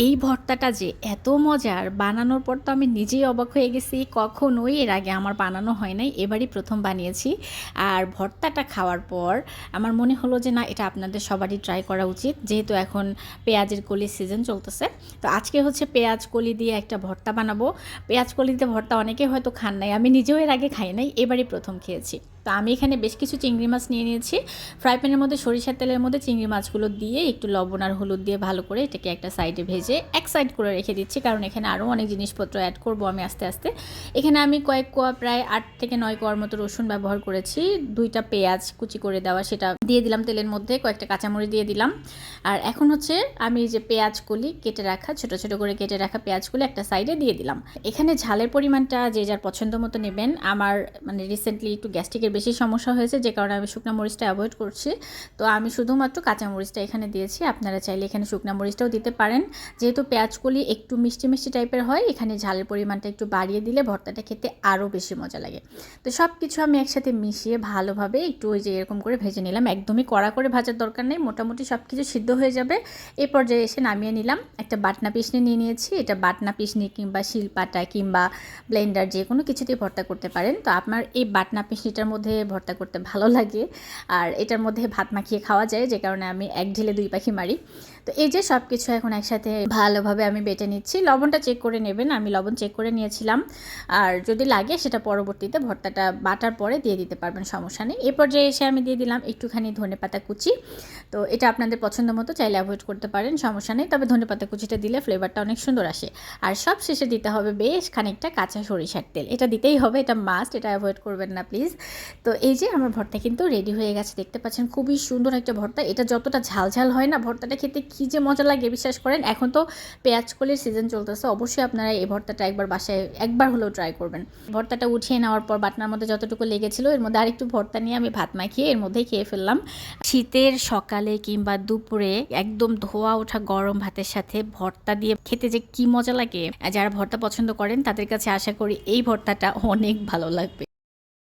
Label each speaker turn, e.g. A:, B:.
A: এই ভর্তাটা যে এত মজার, বানানোর পর তো আমি নিজেই অবাক হয়ে গেছি। কখনোই এর আগে আমার বানানো হয় নাই, এবারই প্রথম বানিয়েছি। আর ভর্তাটা খাওয়ার পর আমার মনে হলো যে না, এটা আপনাদের সবারই ট্রাই করা উচিত, যেহেতু এখন পেঁয়াজের কলির সিজন চলতেছে। তো আজকে হচ্ছে পেঁয়াজ কলি দিয়ে একটা ভর্তা বানাবো। পেঁয়াজ কলি দিয়ে ভর্তা অনেকে হয়তো খান নাই, আমি নিজেও এর আগে খাই নাই, এবারই প্রথম খেয়েছি। তো আমি এখানে বেশ কিছু চিংড়ি মাছ নিয়ে নিয়েছি। ফ্রাই প্যানের মধ্যে সরিষার তেলের মধ্যে চিংড়ি মাছগুলো দিয়ে একটু লবণ আর হলুদ দিয়ে ভালো করে এটাকে একটা সাইডে ভেজে এক সাইড করে রেখে দিচ্ছি, কারণ এখানে আরও অনেক জিনিসপত্র অ্যাড করব আমি আস্তে আস্তে। এখানে আমি কয়েক কোয়া, প্রায় 8 থেকে 9 কোয়ার মতো রসুন ব্যবহার করেছি। 2টা পেঁয়াজ কুচি করে দেওয়া সেটা দিয়ে দিলাম তেলের মধ্যে, কয়েকটা কাঁচামরিচ দিয়ে দিলাম। আর এখন হচ্ছে আমি যে পেঁয়াজগুলি কেটে রাখা, ছোট ছোট করে কেটে রাখা পেঁয়াজগুলি একটা সাইডে দিয়ে দিলাম। এখানে ঝালের পরিমাণটা যে যার পছন্দ মতো নেবেন। আমার মানে রিসেন্টলি একটু গ্যাস্ট্রিকের বেশি সমস্যা হয়েছে, যে কারণে আমি শুকনো মরিচটা অ্যাভয়েড করছি। তো আমি শুধুমাত্র কাঁচা মরিচটা এখানে দিয়েছি, আপনারা চাইলে এখানে শুকনো মরিচটাও দিতে পারেন। যেহেতু পেঁয়াজকলি একটু মিষ্টি মিষ্টি টাইপের হয়, এখানে ঝালের পরিমাণটা একটু বাড়িয়ে দিলে ভর্তাটা খেতে আরও বেশি মজা লাগে। তো সব কিছু আমি একসাথে মিশিয়ে ভালোভাবে একটু ওই যে এরকম করে ভেজে নিলাম। একদমই কড়া করে ভাজার দরকার নেই, মোটামুটি সব কিছু সিদ্ধ হয়ে যাবে। এই পর্যায়ে এসে নামিয়ে নিলাম। একটা বাটনা পিসনি নিয়ে নিয়েছি, এটা বাটনা পিসনি কিংবা শিলপাটা কিংবা ব্লেন্ডার যে কোনো কিছু দিয়ে ভর্তা করতে পারেন। তো আপনার এই বাটনা পিসনিটার মধ্যে ভর্তা করতে ভালো লাগে, আর এটার মধ্যে ভাত মাখিয়ে খাওয়া যায়, যে কারণে আমি এক ঢিলে 2 পাখি মারি। তো এই যে সব কিছু এখন একসাথে ভালোভাবে আমি বেটে নিচ্ছি। লবণটা চেক করে নেবেন, আমি লবণ চেক করে নিয়েছিলাম। আর যদি লাগে সেটা পরবর্তীতে ভর্তাটা বাটার পরে দিয়ে দিতে পারবেন, সমস্যা নেই। এ পর্যায়ে এসে আমি দিয়ে দিলাম একটুখানি ধনেপাতা কুচি। তো এটা আপনাদের পছন্দ মতো চাইলে অ্যাভয়েড করতে পারেন, সমস্যা নেই, তবে ধনেপাতা কুচিটা দিলে ফ্লেভারটা অনেক সুন্দর আসে। আর সব শেষে দিতে হবে বেশ খানিকটা কাঁচা সরিষার তেল, এটা দিতেই হবে, এটা মাস্ট, এটা অ্যাভয়েড করবেন না প্লিজ। তো এই যে আমার ভর্তা কিন্তু রেডি হয়ে গেছে, দেখতে পাচ্ছেন খুবই সুন্দর একটা ভর্তা। এটা যতটা ঝালঝাল হয় না, ভর্তাটা খেতে কী যে মজা লাগে বিশ্বাস করেন। এখন তো পেঁয়াজ কলির সিজন চলতেছে, অবশ্যই আপনারা এই ভর্তাটা একবার বাসায় একবার হলেও ট্রাই করবেন। ভর্তাটা উঠিয়ে নেওয়ার পর বাটনার মধ্যে যতটুকু লেগেছিল এর মধ্যে আরেকটু ভর্তা নিয়ে আমি ভাত মাখিয়ে এর মধ্যেই খেয়ে ফেললাম। শীতের সকালে কিংবা দুপুরে একদম ধোয়া ওঠা গরম ভাতের সাথে ভর্তা দিয়ে খেতে যে কি মজা লাগে, যারা ভর্তা পছন্দ করেন তাদের কাছে আশা করি এই ভর্তাটা অনেক ভালো লাগবে।